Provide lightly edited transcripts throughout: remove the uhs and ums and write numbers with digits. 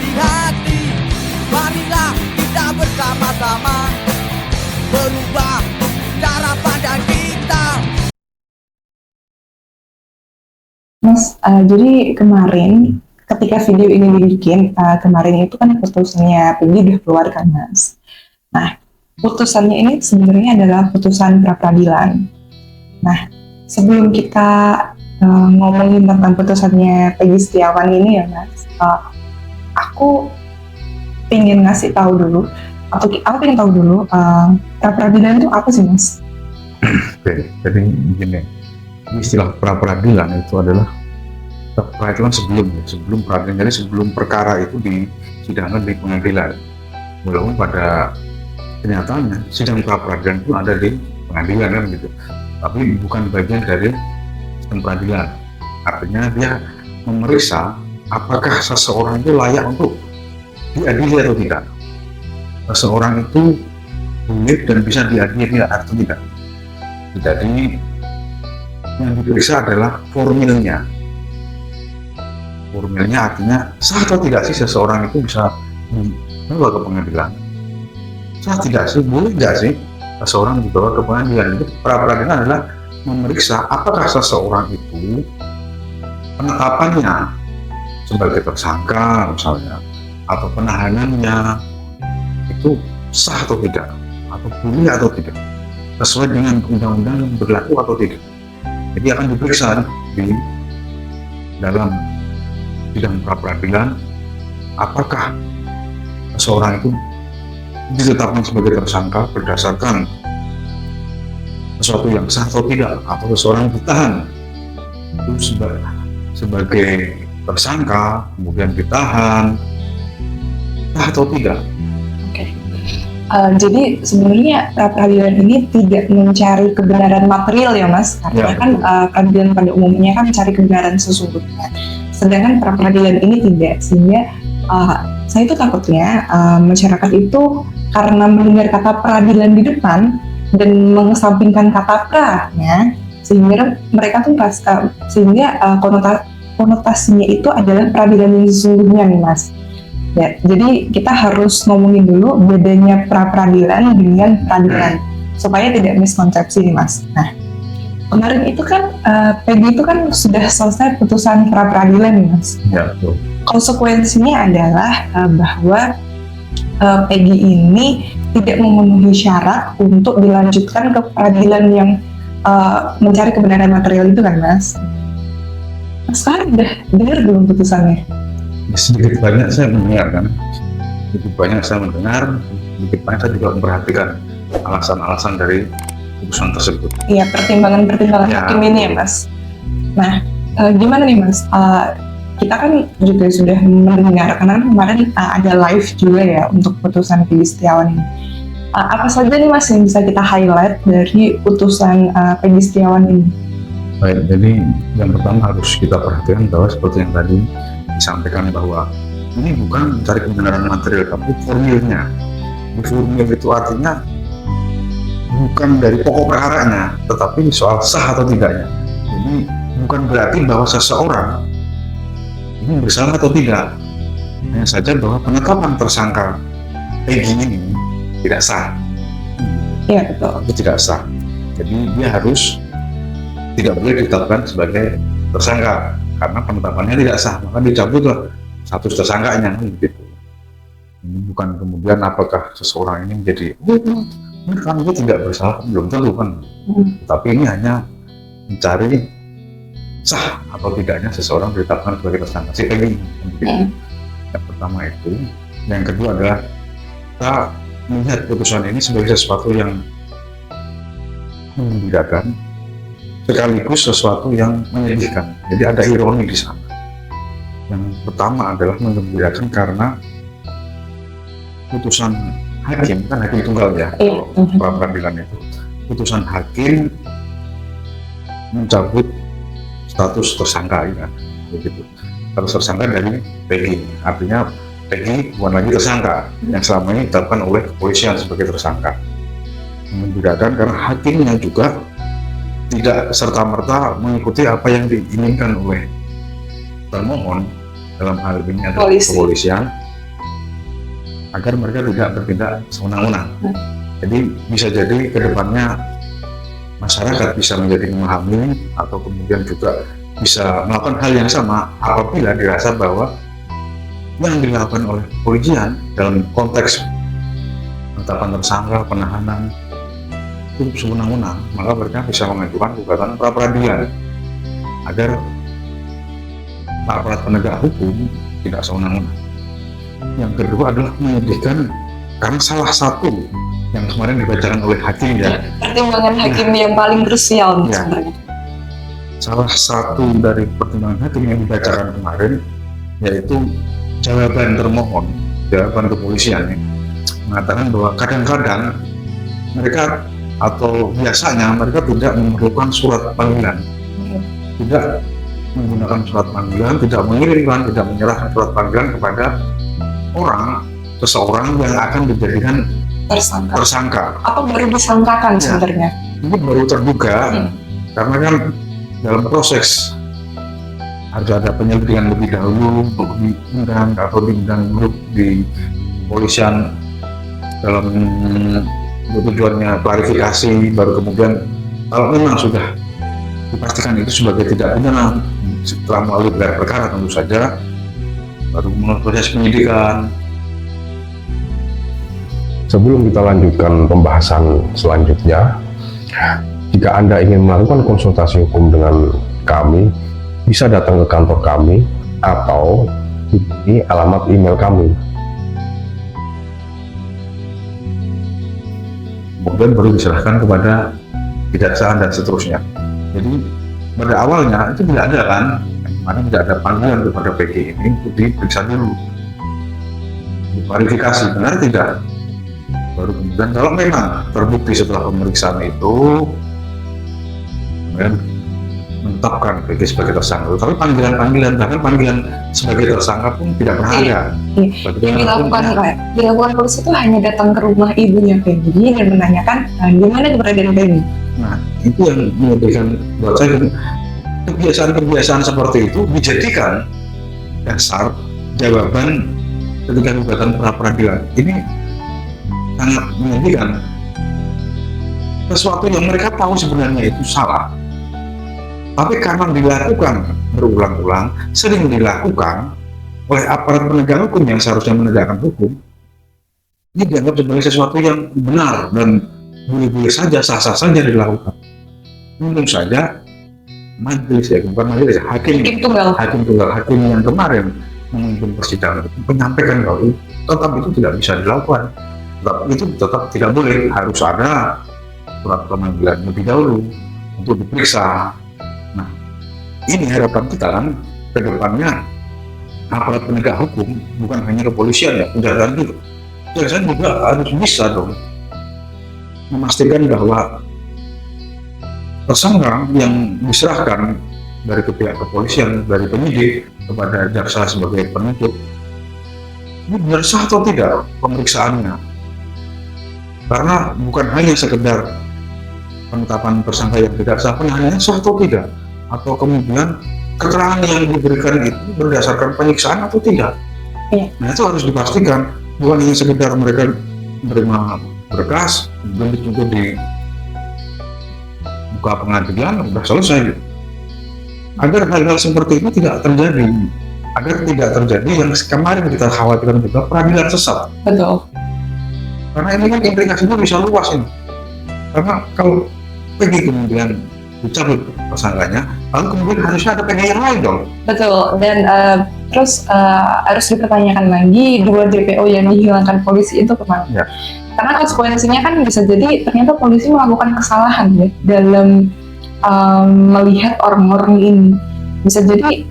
hati-hati, marilah kita bersama-sama berubah cara pandang kita. Mas, jadi kemarin ketika video ini dibikin, kemarin itu kan putusannya Peggy udah keluar kan, Mas. Nah, putusannya ini sebenarnya adalah putusan pra-peradilan. Nah, sebelum kita ngomongin tentang putusannya Peggy Setiawan ini ya, Mas, aku pengen ngasih tahu dulu, atau aku pengen tahu dulu pra-peradilan itu apa sih, Mas? Oke, jadi begini, istilah pra-peradilan itu adalah peradilan sebelum peradilan, jadi sebelum perkara itu disidangkan di pengadilan. Walaupun pada kenyataannya sidang pra-peradilan itu ada di pengadilan kan gitu, tapi bukan bagian dari sistem peradilan. Artinya dia memeriksa apakah seseorang itu layak untuk diadili atau tidak, seseorang itu boleh dan bisa diadili atau tidak. Jadi yang diperiksa adalah formilnya. Formilnya artinya sah atau tidak sih seseorang itu bisa dibawa ke pengadilan. Sah tidak sih, boleh nggak sih seseorang dibawa ke pengadilan. Itu pra-peradilan adalah memeriksa apakah seseorang itu penetapannya sebagai tersangka misalnya, atau penahanannya itu sah atau tidak, atau boleh atau tidak, sesuai dengan undang-undang yang berlaku atau tidak. Jadi akan diperiksa di dalam sidang pra-peradilan apakah seseorang itu ditetapkan sebagai tersangka berdasarkan sesuatu yang sah atau tidak, atau seseorang ditahan itu sebagai tersangka kemudian ditahan sah atau tidak. Oke. Jadi sebenarnya pra-peradilan ini tidak mencari kebenaran material ya, Mas, karena kan peradilan pada umumnya kan mencari kebenaran sesungguhnya. Sedangkan pra-peradilan ini tidak, sehingga saya itu takutnya masyarakat itu karena mendengar kata peradilan di depan dan mengesampingkan kata pra-nya, sehingga mereka tuh konotasinya itu adalah peradilan yang sesungguhnya nih, Mas. Ya, jadi kita harus ngomongin dulu bedanya pra-peradilan dengan peradilan supaya tidak miskonsepsi nih, Mas. Nah, kemarin itu kan Peggy itu kan sudah selesai putusan pra-peradilan nih, Mas. Ya, betul. Konsekuensinya adalah bahwa Peggy ini tidak memenuhi syarat untuk dilanjutkan ke peradilan yang mencari kebenaran material itu kan, Mas. Sekarang udah dengar belum putusannya? Sedikit banyak saya mendengar kan, sedikit banyak saya mendengar, sedikit banyak saya juga memperhatikan alasan-alasan dari putusan tersebut. Iya, pertimbangan Ya, hakim ini ya, Mas. Nah, gimana nih, Mas? Kita kan juga sudah mendengar, karena kemarin ada live juga ya untuk putusan Peggy Setiawan ini. Apa saja nih, Mas, yang bisa kita highlight dari putusan Peggy Setiawan ini? Baik, jadi yang pertama harus kita perhatikan bahwa seperti yang tadi disampaikan bahwa ini bukan mencari kebenaran material, tapi formilnya. Formil itu artinya bukan dari pokok perkaranya, tetapi soal sah atau tidaknya. Jadi bukan berarti bahwa seseorang ini bersalah atau tidak, hanya saja bahwa penetapan tersangka Peggy ini tidak sah. Iya, betul. Itu tidak sah. Jadi dia harus tidak boleh ditetapkan sebagai tersangka karena penetapannya tidak sah, maka dicabutlah status tersangkanya gitu. Ini bukan kemudian apakah seseorang ini menjadi kan dia tidak bersalah, belum tentu kan. Tapi ini hanya mencari sah atau tidaknya seseorang ditetapkan sebagai tersangka si Peggy. Yang pertama itu. Yang kedua adalah kita melihat putusan ini sebagai sesuatu yang menggembirakan sekaligus sesuatu yang menyedihkan. Jadi ada ironi di sana. Yang pertama adalah menggembirakan karena putusan hakim, kan hakim tunggal ya, pra-peradilan itu. Putusan hakim mencabut status tersangka ya, begitu. Status tersangka dari Peggy, artinya Peggy bukan lagi tersangka yang selama ini ditetapkan oleh kepolisian sebagai tersangka. Menggembirakan karena hakimnya juga tidak serta-merta mengikuti apa yang diinginkan oleh termohon, dalam hal ini adalah kepolisian, agar mereka tidak bertindak sewenang-wenang. Jadi bisa jadi ke depannya masyarakat bisa menjadi memahami atau kemudian juga bisa melakukan hal yang sama apabila dirasa bahwa yang dilakukan oleh kepolisian dalam konteks penetapan tersangka, penahanan itu sewenang-wenang, maka mereka bisa mengajukan gugatan pra peradilan agar aparat penegak hukum tidak sewenang-wenang. Yang kedua adalah menyedihkan karena salah satu yang kemarin dibacakan oleh hakim ya, Pertimbangan hakim yang paling krusial nih Ya. sebenarnya. salah satu dari pertimbangan hakim yang dibacakan kemarin yaitu jawaban termohon, jawaban kepolisian yang mengatakan bahwa kadang-kadang mereka atau biasanya mereka tidak memerlukan surat panggilan, tidak menggunakan surat panggilan, tidak mengirimkan, tidak menyerahkan surat panggilan kepada seseorang yang akan dijadikan tersangka. Apa baru disangkakan Ya. sebenarnya? Ini baru terduga, karena kan dalam proses harus ada penyelidikan lebih dahulu untuk diundang atau diundang dulu di kepolisian dalam tujuannya klarifikasi, baru kemudian kalau memang sudah dipastikan itu sebagai tidak pidana setelah melalui gelar perkara tentu saja baru mulai proses penyidikan. Sebelum kita lanjutkan pembahasan selanjutnya, jika Anda ingin melakukan konsultasi hukum dengan kami, bisa datang ke kantor kami atau hubungi alamat email kami. Kemudian baru diserahkan kepada kejaksaan dan seterusnya. Jadi pada awalnya itu tidak ada kan, kemarin tidak ada panggilan kepada PG ini untuk diperiksa dulu, diklarifikasi benar tidak. Baru kemudian kalau memang terbukti setelah pemeriksaan itu, kemudian menetapkan PG sebagai tersangka. Tapi panggilan-panggilan, bahkan panggilan sebagai tersangka pun tidak pernah ada. Yang dilakukan polisi itu hanya datang ke rumah ibunya Peggy dan menanyakan di mana keberadaan Peggy. Nah, itu yang menyedihkan buat saya. Kebiasaan-kebiasaan seperti itu dijadikan dasar jawaban ketika gugatan pra peradilan. Ini sangat menyedihkan. Sesuatu yang mereka tahu sebenarnya itu salah, tapi karena dilakukan berulang-ulang, sering dilakukan oleh aparat penegak hukum yang seharusnya menegakkan hukum, ini dianggap sebagai sesuatu yang benar dan boleh-boleh saja, sah-sah saja dilakukan. Untung saja majelis ya, bukan majelis, hakim tunggal hakim yang kemarin memimpin persidangan itu menyampaikan bahwa tetap itu tidak bisa dilakukan, tetap tidak boleh, harus ada surat pemanggilan lebih dahulu untuk diperiksa. Nah, ini harapan kita kan ke depannya aparat penegak hukum, bukan hanya kepolisian ya, kejaksaan juga harus bisa dong memastikan bahwa tersangka yang diserahkan dari pihak kepolisian, dari penyidik kepada jaksa sebagai penuntut, ini benar sah atau tidak pemeriksaannya. Karena bukan hanya sekedar penetapan tersangka yang tidak sah, penahanannya sah atau tidak, atau kemudian keterangan yang diberikan itu berdasarkan penyiksaan atau tidak. Nah, itu harus dipastikan, bukan hanya sekedar mereka menerima berkas dan dituntut di buka pengadilan sudah selesai. Agar hal-hal seperti itu tidak terjadi, agar tidak terjadi yang kemarin kita khawatirkan juga, peradilan sesat. Betul. Karena ini kan implikasinya bisa luas ini. Karena kalau PG kemudian dicabut tersangkanya, lalu kemudian harusnya ada PG yang lain dong. Betul. Dan terus harus dipertanyakan lagi 2 DPO yang dihilangkan polisi itu kemana? Ya. Karena konsekuensinya kan bisa jadi ternyata polisi melakukan kesalahan ya dalam melihat orang-orang ini. Bisa jadi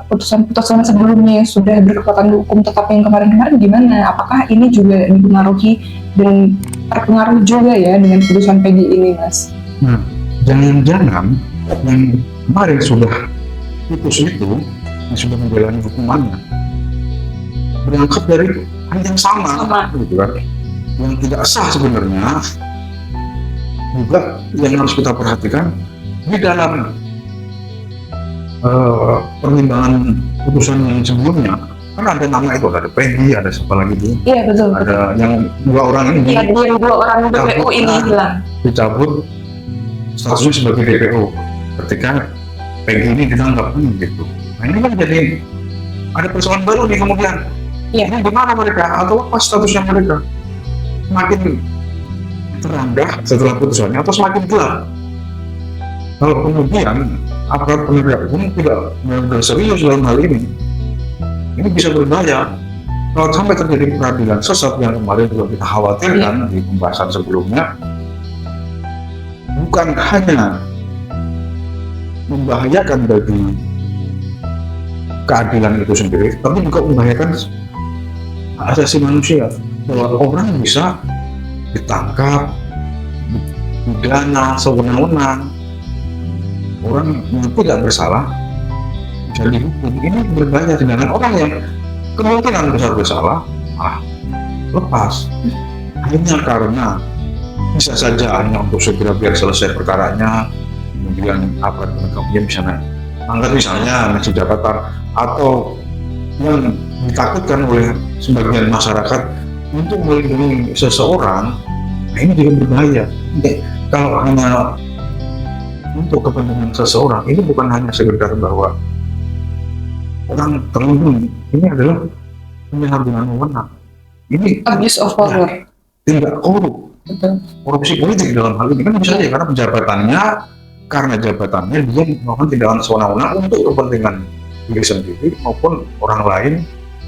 putusan-putusan sebelumnya yang sudah berkekuatan hukum tetap yang kemarin-kemarin gimana? Apakah ini juga dipengaruhi dan terpengaruh juga ya dengan putusan PG ini, Mas? Nah, jangan-jangan yang kemarin sudah putus itu, yang sudah menjalani hukumannya, berangkat dari hal yang sama. Gitu kan? Yang tidak sah sebenarnya juga yang harus kita perhatikan di dalam pertimbangan putusan yang sebelumnya Kan ada nama itu, ada Peggy, ada siapa lagi tuh, Iya betul. ada yang 2 orang ini Iya, yang 2 orang DPO ini hilang. dicabut statusnya sebagai DPO ketika Peggy ini ditangkap gitu. Nah ini kan jadi ada persoalan baru nih kemudian. Iya. Ini gimana mereka atau apa statusnya mereka? Semakin terendah setelah putusannya atau semakin gelap? Kalau kemudian aparat penegak hukum tidak benar-benar serius dalam hal ini bisa berbahaya. Kalau sampai terjadi peradilan sesat yang kemarin juga kita khawatirkan di pembahasan sebelumnya, bukan hanya membahayakan bagi keadilan itu sendiri, tapi juga membahayakan hak asasi manusia, bahwa orang bisa ditangkap, didana sewenang-wenang, orang yang tidak bersalah bisa dihukum. Ini berbahaya, sedangkan orang yang kemungkinan besar bersalah lepas hanya karena bisa saja hanya untuk segera biar selesai perkaranya, kemudian aparat penegak hukum bisa angkat misalnya ngasih jabatan, atau yang ditakutkan oleh sebagian masyarakat untuk melindungi seseorang. Nah ini juga berbahaya. Kalau hanya untuk kepentingan seseorang, ini bukan hanya sekedar bahwa orang terlindungi, ini adalah penyalahgunaan wewenang. Ini Abuse of power. tindak korup, Betul. korupsi politik dalam hal ini kan bisa saja karena jabatannya dia melakukan tindakan sewenang-wenang untuk kepentingan diri sendiri maupun orang lain,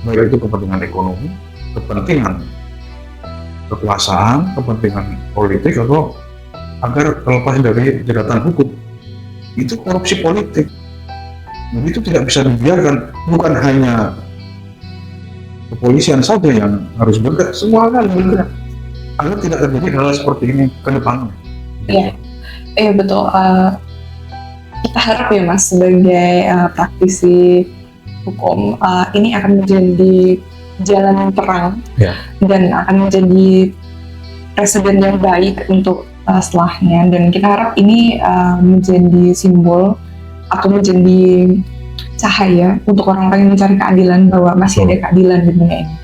baik itu kepentingan ekonomi, kepentingan kekuasaan, kepentingan politik, atau agar terlepas dari jeratan hukum. Itu korupsi politik. Dan itu tidak bisa dibiarkan. Bukan hanya kepolisian saja yang harus bergerak, semua hal bergerak agar tidak terjadi hal seperti ini ke depannya. Iya. Iya betul. Kita harap ya Mas, sebagai praktisi hukum, ini akan menjadi jalan terang dan akan menjadi presiden yang baik untuk setelahnya. Dan kita harap ini menjadi simbol atau menjadi cahaya untuk orang-orang yang mencari keadilan, bahwa masih ada keadilan di dunia ini.